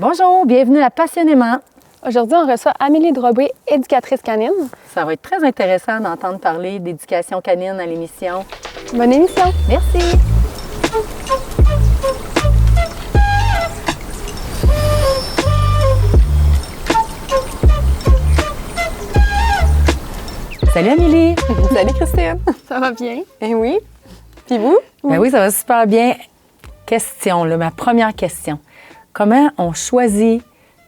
Bonjour, bienvenue à Passionnément. Aujourd'hui, on reçoit Amélie Drobé, éducatrice canine. Ça va être très intéressant d'entendre parler d'éducation canine à l'émission. Bonne émission! Merci! Salut Amélie! Salut Christine! Ça va bien? Eh oui. Puis vous? Ben oui, ça va super bien. Question, là, ma première question. Comment on choisit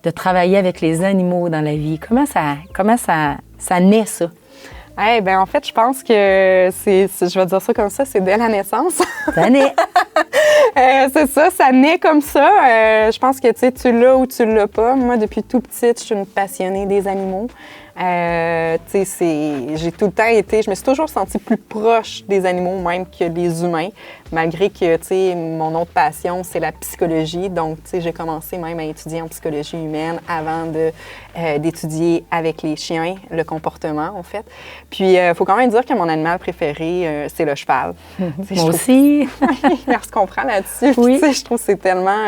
de travailler avec les animaux dans la vie? Comment ça naît, ça? Ben, en fait, je pense que je vais dire ça comme ça, c'est dès la naissance. Ça naît. C'est ça, ça naît comme ça. Je pense que tu l'as ou tu l'as pas. Moi, depuis tout petite, je suis une passionnée des animaux. J'ai tout le temps je me suis toujours sentie plus proche des animaux même que des humains, malgré que, mon autre passion, c'est la psychologie. Donc, j'ai commencé même à étudier en psychologie humaine avant d'étudier avec les chiens, le comportement, en fait. Puis, il faut quand même dire que mon animal préféré, c'est le cheval. Moi aussi. On se comprend là-dessus. Oui. Je trouve que c'est tellement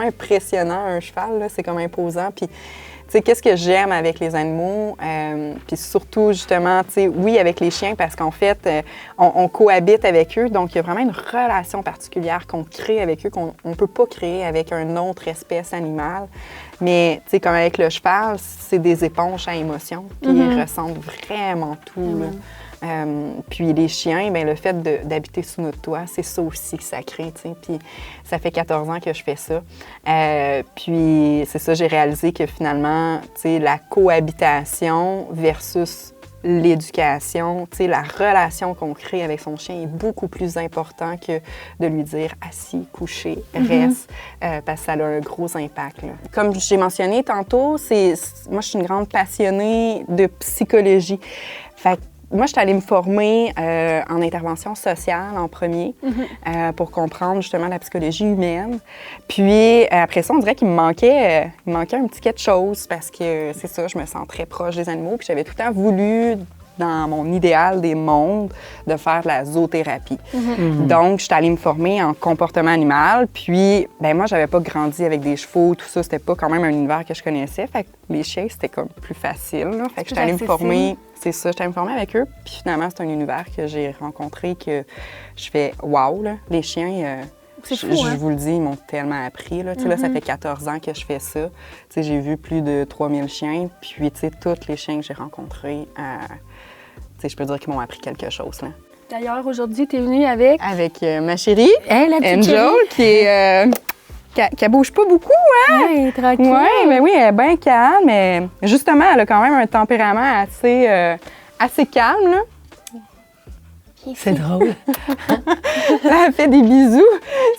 impressionnant, un cheval, là. C'est comme imposant. Puis, qu'est-ce que j'aime avec les animaux? Puis surtout, justement, oui, avec les chiens, parce qu'en fait, on cohabite avec eux. Donc, il y a vraiment une relation particulière qu'on crée avec eux qu'on ne peut pas créer avec une autre espèce animale. Mais, comme avec le cheval, c'est des éponges à émotions. Puis, ils ressentent vraiment tout, là. Puis les chiens, bien, le fait d'habiter sous notre toit, c'est ça aussi que ça crée, Puis ça fait 14 ans que je fais ça. Puis c'est ça, j'ai réalisé que finalement, la cohabitation versus l'éducation, la relation qu'on crée avec son chien est beaucoup plus important que de lui dire assis, couché, reste, parce que ça a un gros impact, là. Comme j'ai mentionné tantôt, moi, je suis une grande passionnée de psychologie. Fait que moi, je suis allée me former en intervention sociale en premier pour comprendre justement la psychologie humaine. Puis après ça, on dirait qu'il me manquait un petit quelque chose parce que c'est ça, je me sens très proche des animaux. Puis j'avais tout le temps voulu, dans mon idéal des mondes, de faire de la zoothérapie. Donc, je suis allée me former en comportement animal. Puis, ben moi, j'avais pas grandi avec des chevaux, tout ça. C'était pas quand même un univers que je connaissais. Fait que les chiens, c'était comme plus facile, là. Fait que je suis allée me former. C'est ça, je suis allée me former avec eux. Puis finalement, c'est un univers que j'ai rencontré que je fais « wow », là. Les chiens, je vous le dis, ils m'ont tellement appris, là. Là, ça fait 14 ans que je fais ça. J'ai vu plus de 3000 chiens. Puis, tous les chiens que j'ai rencontrés, je peux dire qu'ils m'ont appris quelque chose, là. D'ailleurs, aujourd'hui, tu es venue avec... Avec ma chérie, La petite Angel, chérie. qui est... Qui bouge pas beaucoup, hein? Oui, tranquille. Oui, ben oui, elle est bien calme, mais justement, elle a quand même un tempérament assez calme, là. C'est drôle. Elle fait des bisous.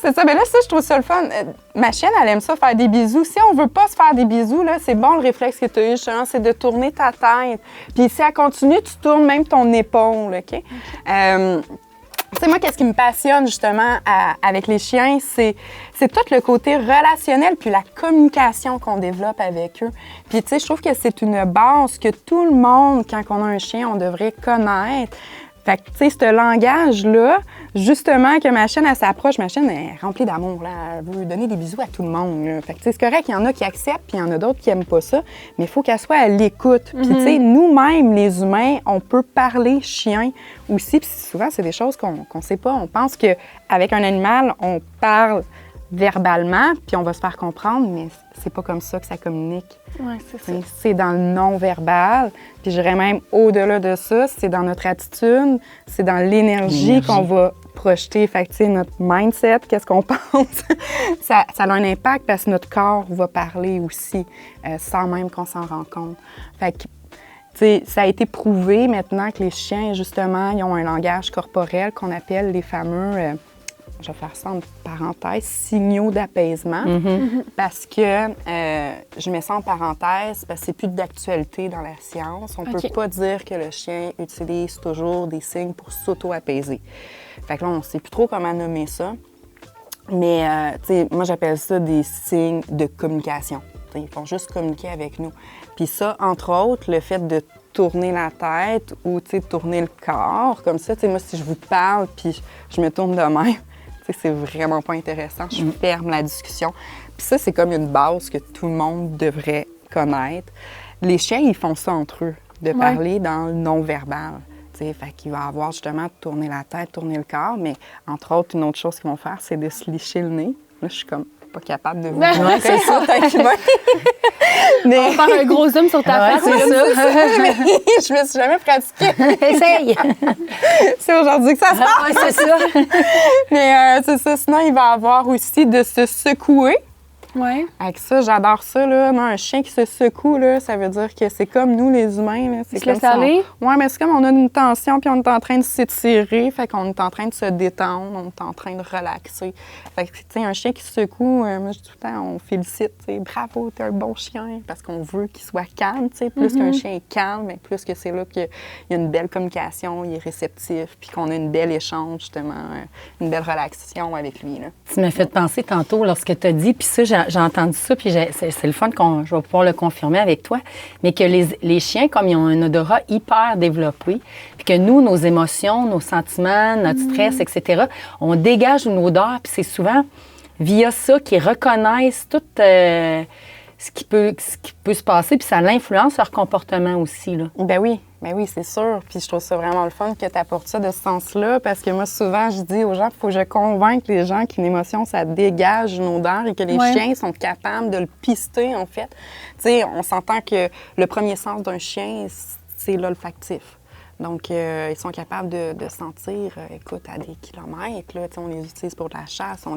C'est ça. Mais là, je trouve ça le fun. Ma chienne, elle aime ça, faire des bisous. Si on veut pas se faire des bisous, là, c'est bon, le réflexe que tu as eu, justement, c'est de tourner ta tête. Puis si elle continue, tu tournes même ton épaule, OK? Moi, qu'est-ce qui me passionne, justement, avec les chiens, c'est tout le côté relationnel puis la communication qu'on développe avec eux. Puis, je trouve que c'est une base que tout le monde, quand on a un chien, on devrait connaître. Fait que, ce langage-là, justement, que ma chienne, elle s'approche, ma chienne est remplie d'amour, là. Elle veut donner des bisous à tout le monde, là. Fait que, c'est correct, il y en a qui acceptent, puis il y en a d'autres qui n'aiment pas ça, mais il faut qu'elle soit à l'écoute. Puis, nous-mêmes, les humains, on peut parler chien aussi, puis souvent, c'est des choses qu'on sait pas. On pense qu'avec un animal, on parle verbalement, puis on va se faire comprendre, mais c'est pas comme ça que ça communique. Oui, c'est ça. C'est dans le non-verbal, puis je dirais même au-delà de ça, c'est dans notre attitude, c'est dans l'énergie qu'on va projeter. Fait que, notre mindset, qu'est-ce qu'on pense, ça a un impact parce que notre corps va parler aussi, sans même qu'on s'en rende compte. Fait que, ça a été prouvé maintenant que les chiens, justement, ils ont un langage corporel qu'on appelle les fameux... je vais faire ça en parenthèse, signaux d'apaisement, parce que je mets ça en parenthèse parce que c'est plus d'actualité dans la science. On ne peut pas dire que le chien utilise toujours des signes pour s'auto-apaiser. Fait que là, on ne sait plus trop comment nommer ça. Mais, moi, j'appelle ça des signes de communication. Ils font juste communiquer avec nous. Puis ça, entre autres, le fait de tourner la tête ou, tourner le corps, comme ça, moi, si je vous parle puis je me tourne de même, c'est vraiment pas intéressant. Je ferme la discussion. Puis ça, c'est comme une base que tout le monde devrait connaître. Les chiens, ils font ça entre eux, de parler dans le non-verbal. Fait qu'il va avoir justement tourner la tête, tourner le corps, mais entre autres, une autre chose qu'ils vont faire, c'est de se licher le nez. Là, je suis comme pas capable de vous dire c'est ça, mais... On va faire un gros zoom sur ta face, c'est ça. Je me suis jamais pratiquée. Essaye! C'est aujourd'hui que ça se passe. Oui, c'est ça. Mais c'est ça. Sinon, il va avoir aussi de se secouer. Oui. Avec ça, j'adore ça, là. Non, un chien qui se secoue, là, ça veut dire que c'est comme nous, les humains. Là. C'est se laisse aller? Oui, mais c'est comme on a une tension, puis on est en train de s'étirer, fait qu'on est en train de se détendre, on est en train de relaxer. Fait que, tu sais, un chien qui se secoue, moi, je dis tout le temps, on félicite, tu sais, bravo, t'es un bon chien, parce qu'on veut qu'il soit calme, tu sais. Plus qu'un chien est calme, mais plus que c'est là qu'il y a une belle communication, il est réceptif, puis qu'on a une belle échange, justement, une belle relaxation avec lui, là. Tu m'as fait penser tantôt, lorsque tu as dit, puis ça, j'ai entendu ça, puis c'est le fun je vais pouvoir le confirmer avec toi, mais que les chiens, comme ils ont un odorat hyper développé, puis que nous, nos émotions, nos sentiments, notre stress, etc., on dégage une odeur, puis c'est souvent via ça qu'ils reconnaissent tout ce qui peut se passer, puis ça influence leur comportement aussi, là. Ben oui, c'est sûr. Puis je trouve ça vraiment le fun que tu apportes ça de ce sens-là, parce que moi, souvent, je dis aux gens, il faut que je convainque les gens qu'une émotion, ça dégage une odeur et que les chiens sont capables de le pister, en fait. Tu sais, on s'entend que le premier sens d'un chien, c'est l'olfactif. Donc, ils sont capables de sentir, écoute, à des kilomètres. Là, on les utilise pour de la chasse.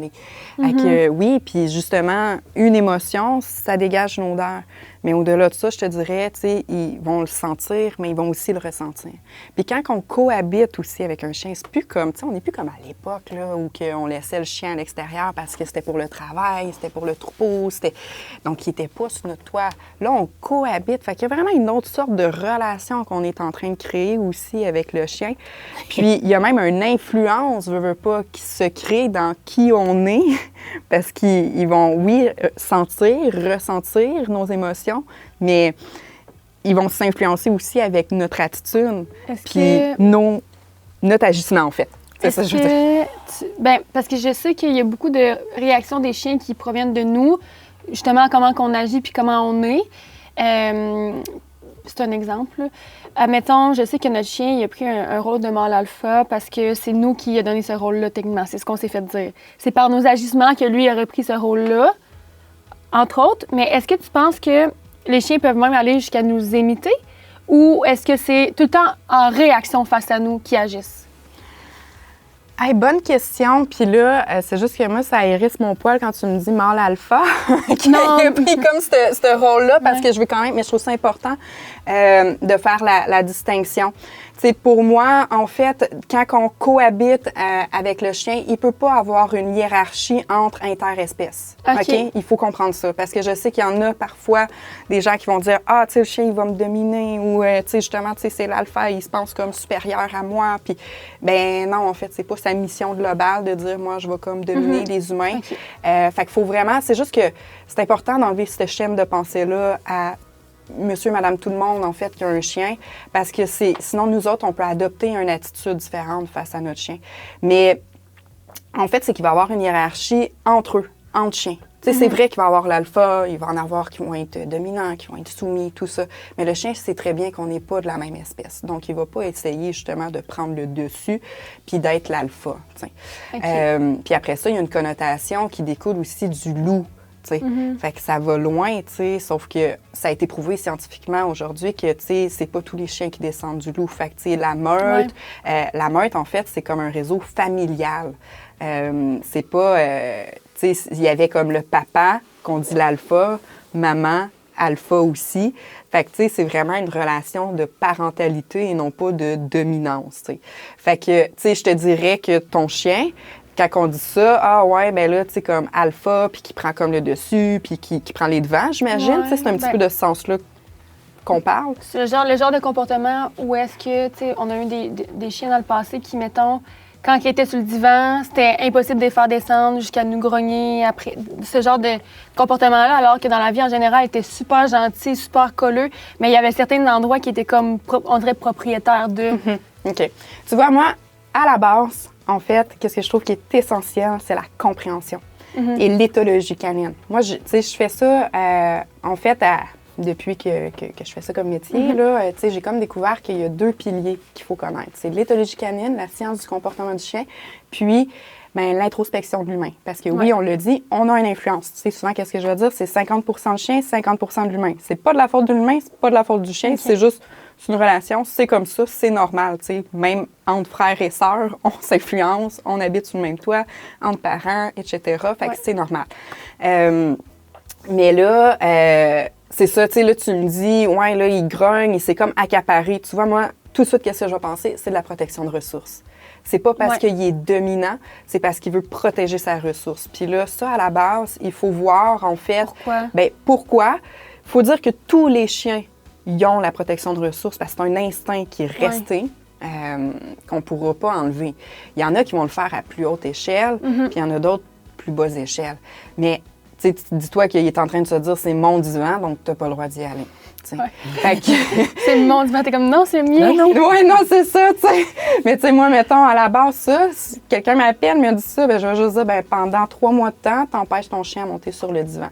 Oui, puis justement, une émotion, ça dégage une odeur. Mais au-delà de ça, je te dirais, ils vont le sentir, mais ils vont aussi le ressentir. Puis quand on cohabite aussi avec un chien, c'est plus comme, on n'est plus comme à l'époque, là, où on laissait le chien à l'extérieur parce que c'était pour le travail, c'était pour le troupeau, donc il n'était pas sur notre toit. Là, on cohabite. Fait qu'il y a vraiment une autre sorte de relation qu'on est en train de créer aussi avec le chien. Puis il y a même une influence, veux pas, qui se crée dans qui on est, parce qu'ils vont, oui, sentir, ressentir nos émotions, mais ils vont s'influencer aussi avec notre attitude, puis notre agissement, en fait. C'est ça que je veux dire. Parce que je sais qu'il y a beaucoup de réactions des chiens qui proviennent de nous, justement, comment on agit puis comment on est. C'est un exemple. Admettons, je sais que notre chien, il a pris un rôle de mâle alpha parce que c'est nous qui a donné ce rôle-là, techniquement. C'est ce qu'on s'est fait dire. C'est par nos agissements que lui a repris ce rôle-là, entre autres. Mais est-ce que tu penses que les chiens peuvent même aller jusqu'à nous imiter? Ou est-ce que c'est tout le temps en réaction face à nous qu'ils agissent? Hey, bonne question. Puis là, c'est juste que moi, ça hérisse mon poil quand tu me dis mâle alpha. Qui a pris comme ce rôle-là, parce que je veux quand même, mais je trouve ça important de faire la distinction. T'sais, pour moi, en fait, quand on cohabite avec le chien, il peut pas avoir une hiérarchie entre interespèces. OK? Il faut comprendre ça. Parce que je sais qu'il y en a parfois des gens qui vont dire « Ah, tu sais, le chien, il va me dominer. » Ou, tu sais, justement, tu sais, c'est l'alpha, il se pense comme supérieur à moi. Puis, ben non, en fait, c'est pas sa mission globale de dire « Moi, je vais comme dominer les humains. » Fait qu'il faut vraiment... C'est juste que c'est important d'enlever ce schème de pensée-là à monsieur, madame, tout le monde, en fait, qui a un chien, parce que sinon, nous autres, on peut adopter une attitude différente face à notre chien. Mais, en fait, c'est qu'il va y avoir une hiérarchie entre eux, entre chiens. Tu sais, c'est vrai qu'il va y avoir l'alpha, il va en avoir qui vont être dominants, qui vont être soumis, tout ça. Mais le chien sait très bien qu'on n'est pas de la même espèce. Donc, il ne va pas essayer, justement, de prendre le dessus puis d'être l'alpha. Puis après ça, il y a une connotation qui découle aussi du loup. Fait que ça va loin, sauf que ça a été prouvé scientifiquement aujourd'hui que c'est pas tous les chiens qui descendent du loup. Fait que la meute, en fait, c'est comme un réseau familial. C'est pas, il y avait comme le papa, qu'on dit l'alpha, maman, alpha aussi. Fait que, c'est vraiment une relation de parentalité et non pas de dominance, Fait que, je te dirais que ton chien, quand on dit ça, ah ouais, ben là, tu sais, comme alpha, puis qui prend comme le dessus, puis qui prend les devants, j'imagine. C'est un petit peu de ce sens-là qu'on parle. C'est le genre de comportement où est-ce que, tu sais, on a eu des chiens dans le passé qui, mettons, quand ils étaient sur le divan, c'était impossible de les faire descendre jusqu'à nous grogner après. Ce genre de comportement-là, alors que dans la vie, en général, ils étaient super gentils, super colleux, mais il y avait certains endroits qui étaient comme, on dirait, propriétaires d'eux. OK. Tu vois, moi, à la base, en fait, qu'est-ce que je trouve qui est essentiel, c'est la compréhension. et l'éthologie canine. Moi, je fais ça, en fait, depuis que je fais ça comme métier, là, j'ai comme découvert qu'il y a 2 piliers qu'il faut connaître. C'est l'éthologie canine, la science du comportement du chien, puis l'introspection de l'humain. Parce que oui, on l'a dit, on a une influence. Tu sais, souvent, qu'est-ce que je veux dire? C'est 50 % de chien, 50 % de l'humain. C'est pas de la faute de l'humain, c'est pas de la faute du chien, c'est juste une relation, c'est comme ça, c'est normal. Tu sais. Même entre frères et sœurs, on s'influence, on habite sous le même toit, entre parents, etc. Fait que c'est normal. Mais là, c'est ça, tu sais, là, tu me dis, ouais, là, il grogne, il s'est comme accaparé. Tu vois, moi, tout de suite, qu'est-ce que je vais penser? C'est de la protection de ressources. C'est pas parce qu'il est dominant, c'est parce qu'il veut protéger sa ressource. Puis là, ça, à la base, il faut voir, en fait... Pourquoi? Pourquoi? Il faut dire que tous les chiens, ils ont la protection de ressources parce que c'est un instinct qui est resté, qu'on ne pourra pas enlever. Il y en a qui vont le faire à plus haute échelle, puis il y en a d'autres plus basse échelle. Mais, tu sais, dis-toi qu'il est en train de se dire, c'est mon divan, donc tu n'as pas le droit d'y aller. C'est mon divan, t'es comme non, c'est le mien. Oui, non, c'est ça, tu sais. Mais tu sais, moi, mettons, à la base, ça, si quelqu'un m'appelle, me dit ça, je vais juste dire, pendant 3 mois de temps, t'empêches ton chien à monter sur le divan.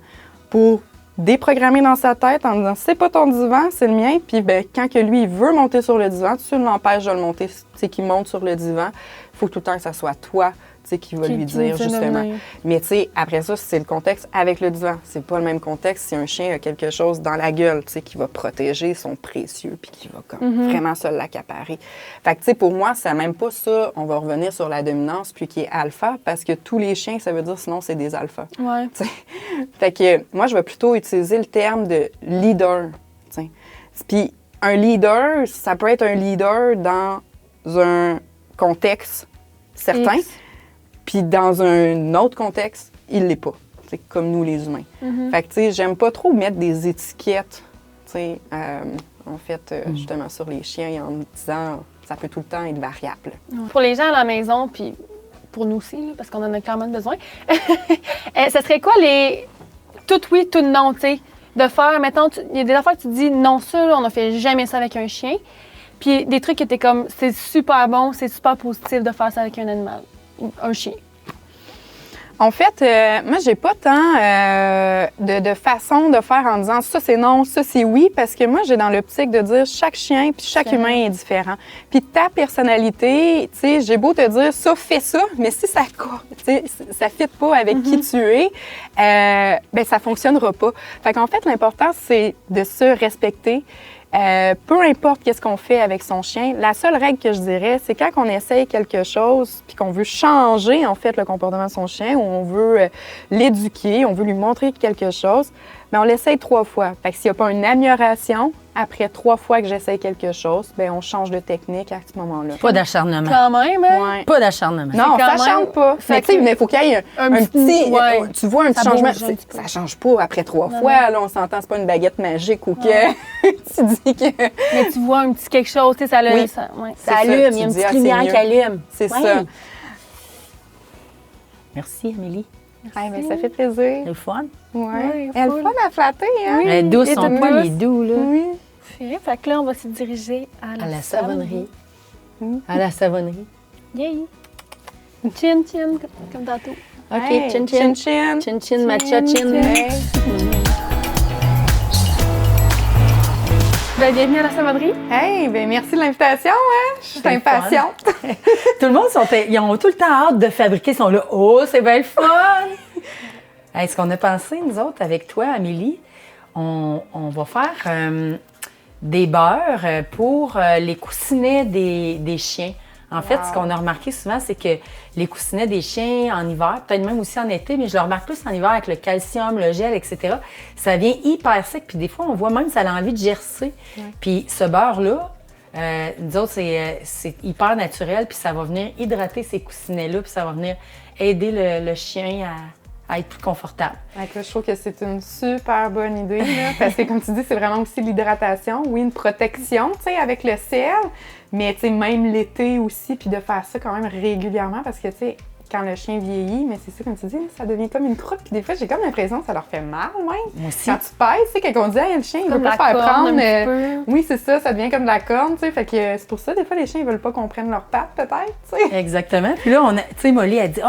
Pour déprogrammer dans sa tête en disant, c'est pas ton divan, c'est le mien. Puis quand que lui, il veut monter sur le divan, tu l'empêches de le monter, tu sais, qu'il monte sur le divan. Il faut tout le temps que ça soit toi, tu sais, qui va lui dire, justement. Mais tu sais, après ça, c'est le contexte avec le divan. C'est pas le même contexte si un chien a quelque chose dans la gueule, tu sais, qui va protéger son précieux puis qui va comme vraiment se l'accaparer. Fait que tu sais, pour moi, c'est même pas ça. On va revenir sur la dominance puis qui est alpha parce que tous les chiens, ça veut dire sinon c'est des alphas. Ouais. T'sais. Fait que moi, je vais plutôt utiliser le terme de leader. T'sais. Puis un leader, ça peut être un leader dans un contexte certain. Puis dans un autre contexte, il l'est pas. C'est comme nous, les humains. Fait que, tu sais, j'aime pas trop mettre des étiquettes, tu sais, en fait, justement, sur les chiens en me disant ça peut tout le temps être variable. Pour les gens à la maison, puis pour nous aussi, là, parce qu'on en a clairement besoin, ce serait quoi les tout oui, tout non, tu sais, de faire, mettons, il y a des affaires que tu dis non, ça, là, on ne fait jamais ça avec un chien. Puis des trucs qui étaient comme, c'est super bon, c'est super positif de faire ça avec un animal. Un chien. En fait, moi, j'ai pas tant de façon de faire en disant ça c'est non, ça c'est oui, parce que moi, j'ai dans l'optique de dire chaque chien puis chaque humain est différent. Puis ta personnalité, tu sais, j'ai beau te dire ça, fais ça, mais si ça ça fit pas avec qui tu es, ça fonctionnera pas. Fait qu'en fait, l'important, c'est de se respecter. Peu importe qu'est-ce qu'on fait avec son chien, la seule règle que je dirais, c'est quand on essaye quelque chose puis qu'on veut changer en fait le comportement de son chien ou on veut l'éduquer, on veut lui montrer quelque chose, mais on l'essaye 3 fois. Fait que s'il n'y a pas une amélioration, après 3 fois que j'essaye quelque chose, on change de technique à ce moment-là. Pas d'acharnement. Quand même, hein? Ouais. Pas d'acharnement. Non, ça ne change pas. Mais il faut qu'il y ait un petit... ouais. Tu vois un petit changement. Bouge un petit peu. Ça ne change pas après 3 fois. Là, on s'entend, c'est pas une baguette magique ou que tu dis que... Mais tu vois un petit quelque chose, tu sais, ça, Oui. ça Ça allume, il y a une petite lumière qui allume. C'est ça. Merci, Amélie. Ça fait plaisir. C'est le fun. Ouais. Elle est fun à flatter, hein? Oui. Elle est douce, Et son de poil douce. est doux, là. Oui. Fait que là, on va se diriger à la savonnerie. À la savonnerie. Yay! Chin, chin, comme tantôt. OK, Hey, chin, chin. chin. Chin, chin, matcha, chin. Hey. Bienvenue à la savonnerie. Hey, merci de l'invitation, hein? Je suis C'est le impatiente. Tout le monde, ils ont tout le temps hâte de fabriquer. Ils sont là, oh, c'est bien le fun! Hey, ce qu'on a pensé, nous autres, avec toi, Amélie, on va faire des beurres pour les coussinets des chiens. En fait, ce qu'on a remarqué souvent, c'est que les coussinets des chiens en hiver, peut-être même aussi en été, mais je le remarque plus en hiver avec le calcium, le gel, etc., ça vient hyper sec. Puis des fois, on voit même que ça a envie de gercer. Ouais. Puis ce beurre-là, nous autres, c'est hyper naturel, puis ça va venir hydrater ces coussinets-là, puis ça va venir aider le chien à être plus confortable. Je trouve que c'est une super bonne idée, là, parce que comme tu dis, c'est vraiment aussi l'hydratation, oui, une protection, tu sais, avec le sel, mais tu sais, même l'été aussi, puis de faire ça quand même régulièrement, parce que tu sais, quand le chien vieillit, mais c'est ça, comme tu dis, ça devient comme une croûte. Puis des fois, j'ai comme l'impression que ça leur fait mal, même. Moi aussi. Quand tu pèses, tu sais, quand on dit, hey, le chien, il veut Comme pas la se faire corne, prendre. un petit peu. Oui, c'est ça devient comme de la corne, tu sais. Fait que c'est pour ça, des fois, les chiens, ils veulent pas qu'on prenne leurs pattes, peut-être, tu sais. Exactement. Puis là, tu sais, Molly a dit,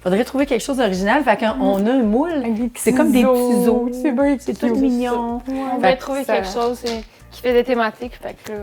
faudrait trouver quelque chose d'original. Fait qu'on a un moule. C'est comme des petits os. C'est bien C'est tout mignon. On Fait voulait que trouver ça- quelque chose qui fait des thématiques. Fait que là,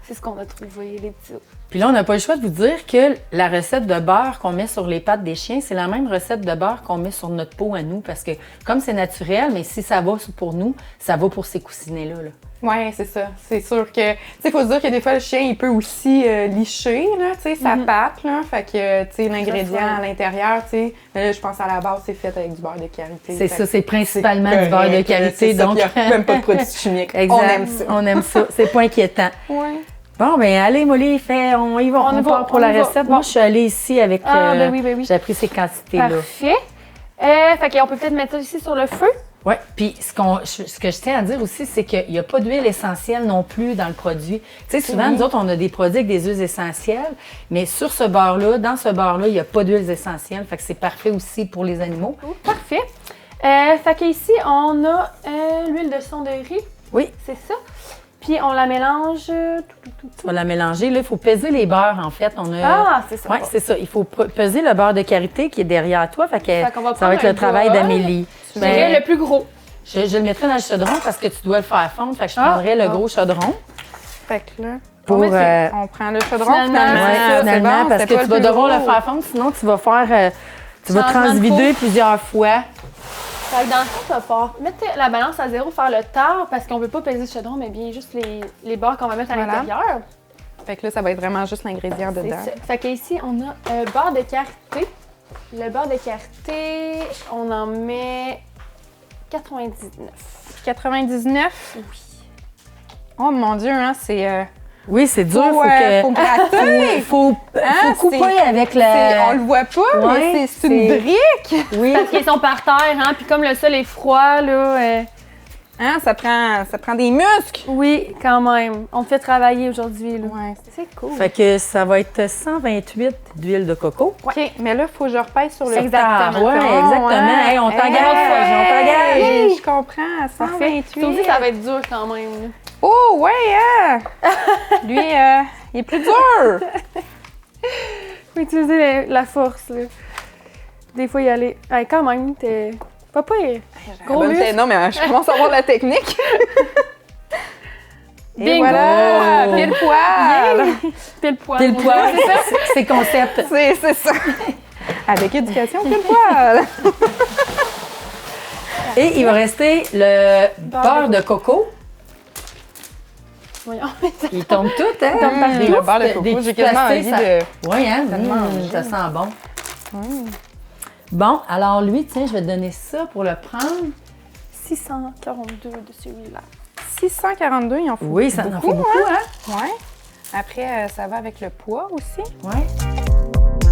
c'est ce qu'on a trouvé, les petits os. Puis là, on n'a pas le choix de vous dire que la recette de beurre qu'on met sur les pattes des chiens, c'est la même recette de beurre qu'on met sur notre peau à nous. Parce que comme c'est naturel, mais si ça va pour nous, ça va pour ces coussinets-là. Là. Oui, c'est ça. C'est sûr que, tu sais, il faut se dire que des fois, le chien, il peut aussi licher, là, tu sais, sa patte, là. Fait que, tu sais, l'ingrédient à l'intérieur, tu sais, mais là, je pense à la base, c'est fait avec du beurre de karité. C'est ça, c'est principalement c'est du beurre de correct, qualité. c'est ça, Donc, puis il n'y a même pas de produits chimiques. exact. On aime ça. On aime ça. C'est pas inquiétant. Ouais. Bon, ben allez, Molly, on y va. On part pour la recette. Bon. Moi, je suis allée ici avec... Ben oui. J'ai appris ces quantités-là. Parfait. Fait qu'on peut peut-être mettre ça ici sur le feu. Oui, puis ce que je tiens à dire aussi, c'est qu'il n'y a pas d'huile essentielle non plus dans le produit. Tu sais, souvent, nous autres, on a des produits avec des huiles essentielles, mais sur ce beurre-là, dans ce beurre-là, il n'y a pas d'huiles essentielles. Fait que c'est parfait aussi pour les animaux. Parfait. Fait qu'ici, on a l'huile de son de riz. Oui, C'est ça. Puis on la mélange. tu vas la mélanger. Là, il faut peser les beurres, en fait. C'est ça. Oui, c'est ça. Il faut peser le beurre de karité qui est derrière toi. Fait que qu'on va ça va être prendre le un travail bol. d'Amélie. Je dirais le plus gros. Je le mettrai dans le chaudron parce que tu dois le faire fondre. Fait que je prendrai le gros chaudron. Fait que là, Pour, on prend le chaudron, finalement, Ouais, c'est ça, finalement, c'est bon, parce c'était que pas tu vas le plus devoir le gros. faire fondre, sinon tu vas faire, tu vas Changement de transvider peau. plusieurs fois. Fait que dans le fond, tu vas pouvoir mettre la balance à zéro, faire le tard, parce qu'on ne veut pas peser le chaudron, mais bien juste les beurres qu'on va mettre à Voilà. l'intérieur. Fait que là, ça va être vraiment juste l'ingrédient C'est dedans. ça. Fait qu'ici, on a beurre de karité. Le beurre de karité, on en met 99. 99? Oui. Oh mon Dieu, hein, c'est... Oui, c'est dur, faut gratter! faut Hein, couper c'est- avec On le voit pas, Ouais, mais c'est une c'est- brique! Oui, Parce qu'ils sont par terre, hein, puis comme le sol est froid, là, Hein, ça prend des muscles! oui, quand même. On te fait travailler aujourd'hui, là. Ouais. C'est cool. fait que ça va être 128 d'huile de coco. OK, mais là, il faut que je repèse sur le Exactement. Ouais, Bon, exactement. hein. Hey, on t'engage, Hey, on t'engage. hey, je comprends, Parfait. 128. Ça aussi, ça va être dur quand même, là. Oh, ouais, hein! Lui, il est plus dur! Faut utiliser la force, là. Des fois, y aller. Hey, quand même, t'es pas pire. Gros Bonne muscle. tête. Non, mais je commence à avoir la technique. Et Bingo! voilà, pile poil! Pile poil. Pile mon poil, Dieu. c'est concept. C'est ça. Avec éducation, pile poil! Et il va rester le beurre de coco. Voyons. Il tombe tout, hein? tombe partout. Le beurre de coco, j'ai quasiment envie de... Oui, hein? manger. Ça sent bon. Bon, alors lui, tiens, je vais te donner ça pour le prendre. 642 de celui-là. 642, il en faut Oui, ça en fait beaucoup, hein? Ouais. Après, ça va avec le poids aussi. Oui.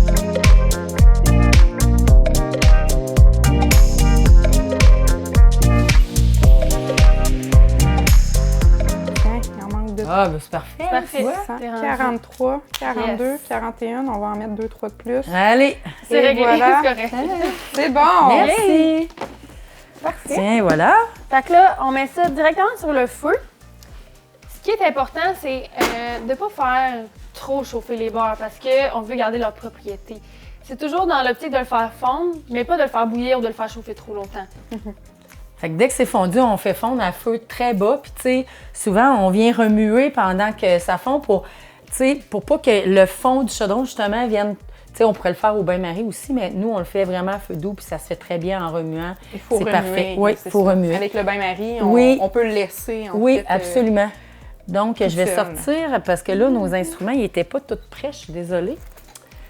Tiens, il en manque deux. Ah, ben c'est parfait. Parfait. tu vois. T'es rendu. 43, 42, Yes. 41, on va en mettre 2-3 de plus. Allez, C'est Et réglé, voilà. c'est correct. C'est bon! merci. Parfait. Tiens, voilà. Fait que là, on met ça directement sur le feu. Ce qui est important, c'est de ne pas faire trop chauffer les beurres parce qu'on veut garder leur propriété. C'est toujours dans l'optique de le faire fondre, mais pas de le faire bouillir ou de le faire chauffer trop longtemps. Fait que dès que c'est fondu, on fait fondre à feu très bas. Puis, tu sais, souvent, on vient remuer pendant que ça fond pour pas que le fond du chaudron, justement, vienne. Tu sais, on pourrait le faire au bain-marie aussi, mais nous, on le fait vraiment à feu doux, puis ça se fait très bien en remuant. Il faut C'est remuer. parfait. Oui, c'est il faut ça. remuer. Avec le bain-marie, Oui. on peut le laisser. Oui, en fait, absolument. Donc, je vais seul. sortir parce que là, nos instruments, ils n'étaient pas tous prêts, je suis désolée.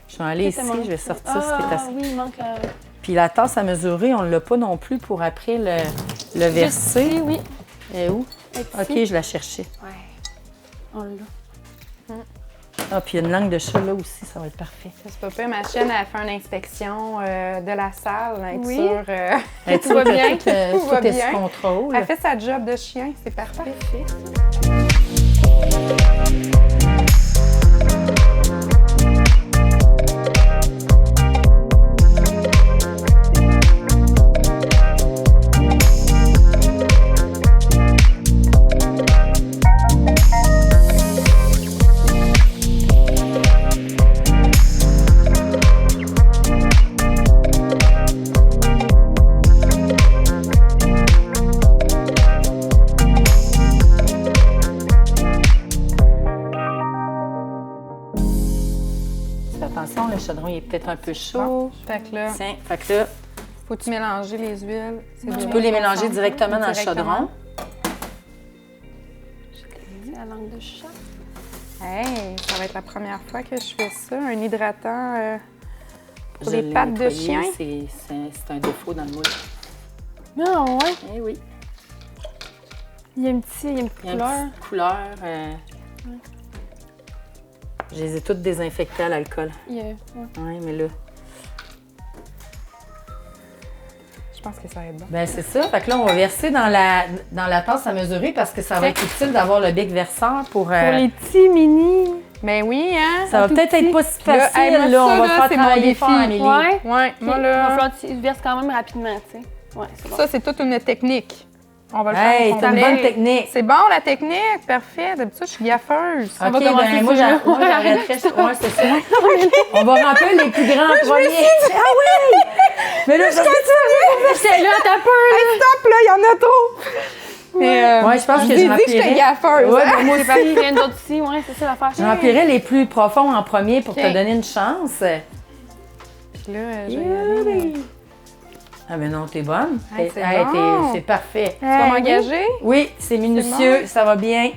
Je vais aller ici, C'était mon- je vais sortir ce qui est Ah assez. oui, il manque la... Puis la tasse à mesurer, on ne l'a pas non plus pour après le verser. Ici, oui. Elle est où? Ici. OK, je la cherchais. Ouais. On l'a. Ah, puis il y a une langue de chat là aussi, ça va être parfait. C'est pas pire, ma chaîne a fait une inspection de la salle, être Oui. sûre, Elle Tout va bien? Tout va est bien. sous contrôle. elle fait sa job de chien, c'est parfait. chaudron il est peut-être un peu chaud. Fait que là, Tiens, fait que là, faut-tu mélanger les huiles? tu peux les mélanger directement dans le chaudron. C'est la langue de chat. Hey, ça va être la première fois que je fais ça, un hydratant pour Je les l'ai pattes de nettoyé, chien. C'est un défaut dans le moule. Non, ouais. Eh oui. Il y a une petite Il y a couleur. une petite couleur. Je les ai toutes désinfectées à l'alcool. Ouais. Oui, mais là. Je pense que ça va être bon. Ben c'est ça. Fait que là, on va verser dans la tasse à mesurer parce que ça va être utile d'avoir le bic verseur pour. Pour les petits mini. Ben oui, hein? Ça va tout peut-être petit. être pas si Là, facile. hey, moi, là, on ça, va là, faire c'est mon travailler défi. fort, Amélie. Ouais. Ouais, moi Il va là, falloir que tu verses quand même rapidement, tu sais. Ouais, c'est bon. ça c'est toute une technique. On va le Hey, faire. t'as une bonne technique. C'est bon la technique, parfait. D'habitude, je suis gaffeuse. OK, va commencer ben moi, ça, là. j'arrêterais. Ouais, c'est ça. On va remplir les plus grands premiers. Ah oui! Mais là, J'étais là, t'as peur, là. Hey, stop, là, il y en a trop. Mais, Ouais, je pense que j'ai je dit que j'étais remplirais. gaffeuse. Ouais, hein? ben, moi C'est parce aussi. qu'il y en a d'autres ici, ouais, c'est ça l'affaire. Je remplirais les plus profonds en premier pour te OK. donner une chance. Puis là, je vais y aller. Ah ben non, t'es bonne. Hey, c'est Hey, bon. c'est parfait. Tu vas m'engager? Oui, c'est minutieux, ça va bien.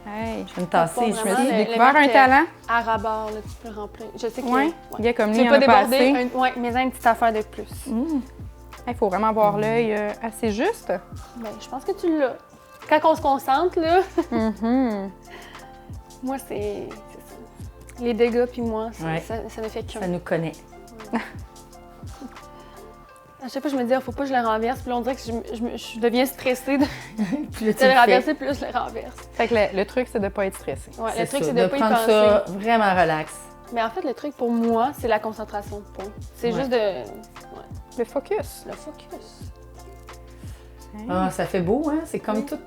Hey, Je vais me tasser. Pas Je vraiment. me dis, j'ai le découvert un mettre, talent. À rabord, là, tu peux remplir. Je sais que. Ouais. Gars comme lui, Tu il veux en pas a pas déborder. assez. Ouais, mais une petite affaire de plus. Il faut vraiment avoir l'œil assez juste. Ben, je pense que tu l'as. Quand on se concentre, là, Mhm. moi, c'est ça. Les dégâts, puis moi, Ouais. ça ne fait qu'un. ça nous connaît. À chaque fois, je me dis, faut pas que je le renverse. Puis là, on dirait que je deviens stressée de Puis là, tu le le fais. renverser, plus je le renverse. Fait que le truc, c'est de ne pas être stressé. Ouais, le truc, ça, c'est de pas y prendre penser. ça vraiment relax. Mais en fait, le truc pour moi, c'est la concentration de point. C'est Ouais. juste de. Le focus. Le focus. Ah, ça fait beau, hein? C'est comme tout.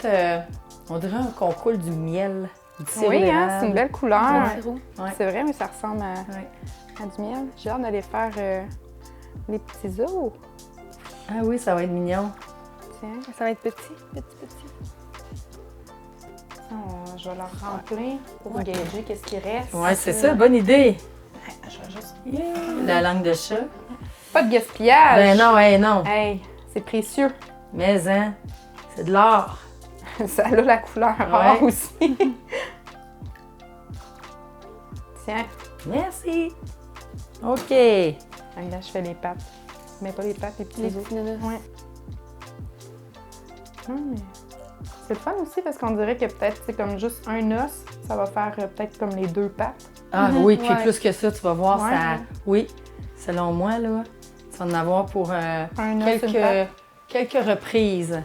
On dirait qu'on coule du miel. Du sirop Oui, hein, d'érable. c'est une belle couleur. Ouais. Ouais. C'est vrai, mais ça ressemble Ouais. à du miel. J'ai hâte d'aller faire les petits os. Ah oui, ça va être mignon. Tiens, Ça va être petit. je vais leur remplir pour gager qu'est-ce qui reste. Ouais, c'est ça, bonne idée. Je vais juste. La langue de chat. Pas de gaspillage. Ben non, non. Hey, c'est précieux. Mais, hein, c'est de l'or. Ça a la couleur rare aussi. Tiens, Merci. OK. là, je fais les pattes. Mais pas les pattes, les petits Les os. petits nanas. Ouais. Mais c'est le fun aussi parce qu'on dirait que peut-être c'est comme juste un os, ça va faire peut-être comme les deux pattes. Ah oui, puis Ouais. plus que ça, tu vas voir, Ouais. ça... Oui, selon moi, là, tu vas en avoir pour Un os, une patte. quelques reprises.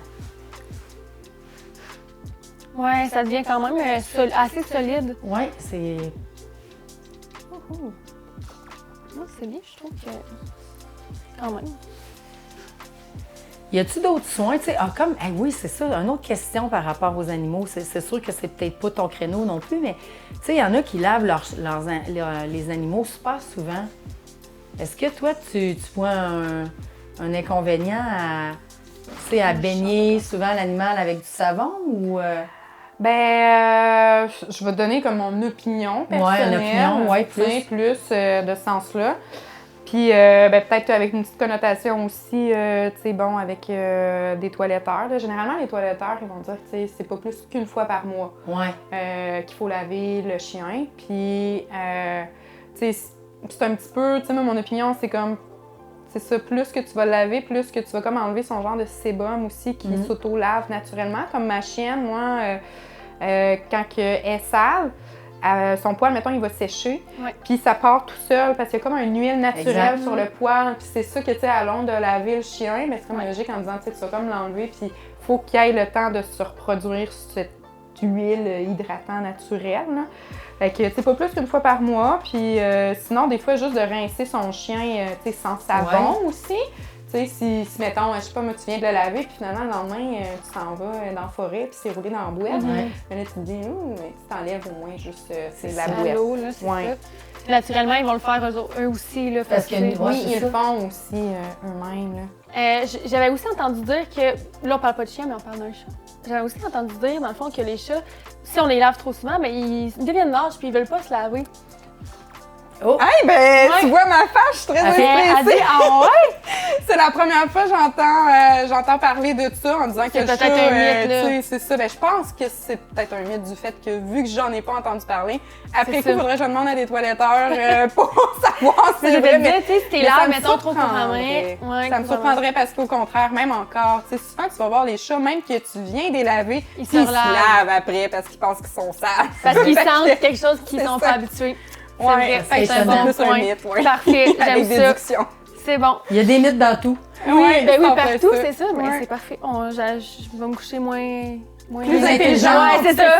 Ouais, ça devient quand même assez solide. Oui, c'est... Non, c'est bien, je trouve que. Quand même. Y a-tu d'autres soins? Tu sais, comme, oui, c'est ça, une autre question par rapport aux animaux. C'est sûr que c'est peut-être pas ton créneau non plus, mais tu sais, il y en a qui lavent les animaux super souvent. Est-ce que toi, tu vois un inconvénient à baigner souvent l'animal avec du savon ou... Ben, je vais te donner comme mon opinion personnelle. une opinion, ouais, tu sais, plus de ce sens-là. Puis, peut-être avec une petite connotation aussi, tu sais, bon, avec des toiletteurs. Là. Généralement, les toiletteurs, ils vont dire, tu sais, c'est pas plus qu'une fois par mois qu'il faut laver le chien. Puis, tu sais, c'est un petit peu, tu sais, moi, mon opinion, c'est comme, c'est ça, plus que tu vas le laver, plus que tu vas comme enlever son genre de sébum aussi qui s'auto-lave naturellement. Comme ma chienne, moi, quand elle est sale, son poil, mettons, il va sécher, puis ça part tout seul parce qu'il y a comme une huile naturelle sur le poil. Puis c'est ça que, tu sais, à long de laver le chien, mais c'est comme logique en disant, tu sais, tu vas comme l'enlever, puis il faut qu'il ait le temps de se reproduire cette huile hydratant naturelle. Là. Fait que, tu sais, pas plus qu'une fois par mois, puis sinon, des fois, juste de rincer son chien, tu sais, sans savon aussi. Tu sais, si, mettons, je sais pas, moi, tu viens de le laver, puis finalement, le lendemain, tu t'en vas dans la forêt, puis c'est roulé dans la bouette. Mais là, tu te dis, mais tu t'enlèves au moins juste la bouette. L'eau, là, c'est Ouais. ça. Naturellement, ils vont le faire eux aussi, là, Parce que tu sais, Oui, ils le font aussi eux-mêmes. Là. J'avais aussi entendu dire que, là, on parle pas de chien, mais on parle d'un chat. J'avais aussi entendu dire, dans le fond, que les chats, si on les lave trop souvent, ben, ils deviennent lâches puis ils veulent pas se laver. Oh! Hey, ben, tu vois ma face, je suis très Elle dit, stressée. ah ouais? C'est la première fois que j'entends parler de ça en disant que le peut-être chat, un mythe, là. tu sais, c'est ça. Ben, je pense que c'est peut-être un mythe du fait que vu que j'en ai pas entendu parler, après coup, il faudrait que je demande à des toiletteurs pour savoir si c'est vrai. Mais tu sais, si t'es mais là, ça me mettons, trop surprendrait. couramment. Ça me surprendrait parce qu'au contraire, même encore, tu sais, souvent tu vas voir les chats, même que tu viens des laver, Ils puis se ils se lavent. lavent après parce qu'ils pensent qu'ils sont sales. Parce qu'ils Fait que- sentent quelque chose qu'ils c'est sont ça. pas habitués. C'est Ouais, vrai, fait que c'est c'est un bon plus un point. mythe, ouais. Parfait, j'aime Avec ça. déduction. C'est bon. Il y a des mythes dans tout. Oui, ben oui, ça fait partout, c'est ça. Mais Ouais. c'est parfait. Je vais me coucher moins Plus intelligente, Ouais, c'est ça.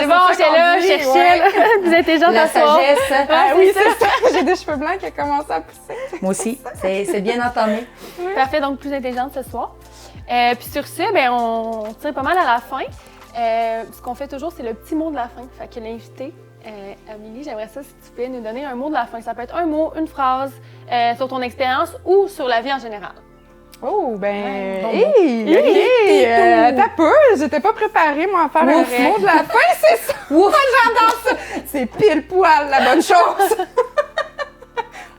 C'est bon, j'étais là, je cherchais. Là. Plus intelligente La à soir. sagesse. Ah oui, c'est ça. J'ai des cheveux blancs qui ont commencé à pousser. Moi aussi. C'est bien entamé. Parfait, donc plus intelligente ce soir. Puis sur ce, ben, on tire pas mal à la fin. Ce qu'on fait toujours, c'est le petit mot de la fin. Fait que l'invité, Amélie, j'aimerais ça si tu pouvais nous donner un mot de la fin. Ça peut être un mot, une phrase sur ton expérience ou sur la vie en général. Oh, ben. Ouais, bon Hey, OK. T'as peu. J'étais pas préparée, moi, à faire un Ouf. mot de la fin, c'est ça. Ouf, j'adore ça. C'est pile poil la bonne chose.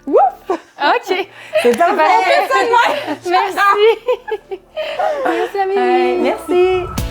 Ouf. OK. C'est parfait. On fait ça de même. Merci. Merci, Amélie. Merci.